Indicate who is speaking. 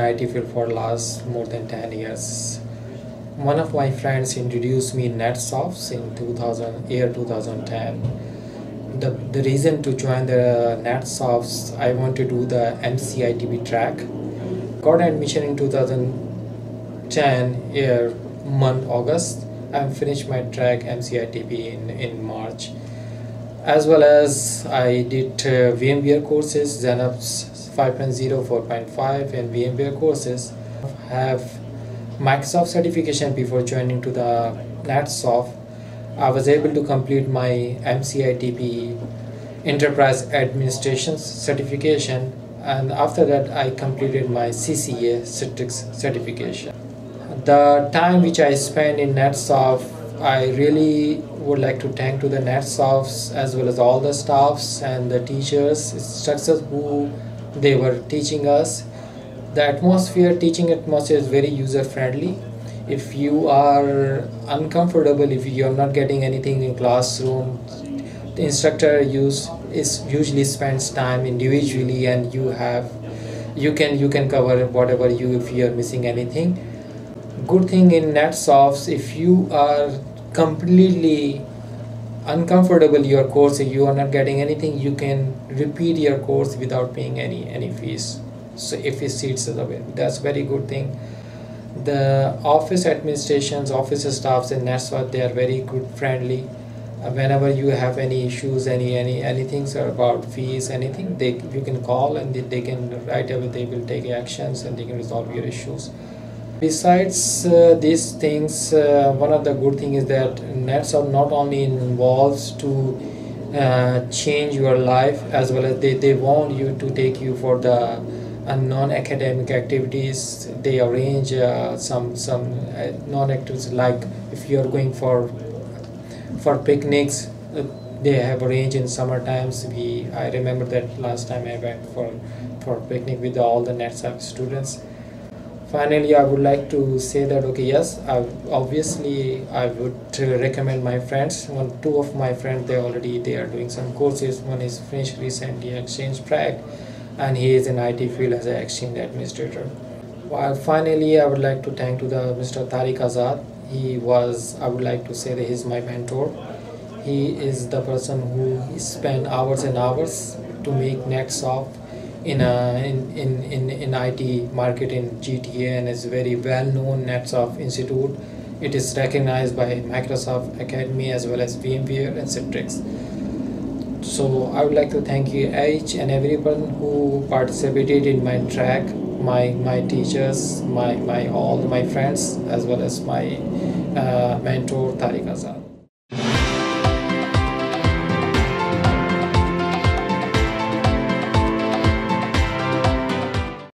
Speaker 1: IT field for last more than 10 years. One of my friends introduced me NetSoft in 2010. The reason to join the NetSoft, I want to do the MCITB track. Got admission in 2010 year month August. I finished my track MCITB in March. As well as I did VMware courses, Xenops 5.0, 4.5 and VMware courses. Have Microsoft certification before joining to the NetSoft. I was able to complete my MCITB Enterprise Administration certification, and after that I completed my CCA Citrix certification. The time which I spent in NetSoft, I really would like to thank to the NetSofts as well as all the staffs and the teachers, instructors who they were teaching us. The teaching atmosphere is very user friendly. If you are uncomfortable, if you are not getting anything in classroom, the instructor usually spends time individually, and you can cover whatever if you are missing anything. Good thing in NetSoft, if you are completely uncomfortable your course, if you are not getting anything, you can repeat your course without paying any fees. So if it seats is available, that's very good thing. The office administrations, office staffs in NetSoft, they are very good, friendly. Whenever you have any issues, anything about fees, anything, you can call, and they can right away they will take actions and they can resolve your issues. Besides these things, one of the good things is that NetSoft not only involves to change your life, as well as they want you to take you for the non-academic activities. They arrange some non-activities, like if you are going for picnics, they have arranged in summer times. I remember that last time I went for picnic with all the NetSoft students. Finally, I would like to say that yes, obviously I would recommend my friends. Two of my friends, they are doing some courses. One is finished recently exchange track, and he is in IT field as an exchange administrator. While finally, I would like to thank to the Mr. Tariq Azad. I would like to say that he's my mentor. He is the person who spent hours and hours to make NetSoft in IT market in GTA, and is very well known NetSoft Institute. It is recognized by Microsoft Academy as well as VMware and Citrix. So I would like to thank you each and everyone who participated in my track, my teachers, all my friends, as well as my mentor Tariq Azad.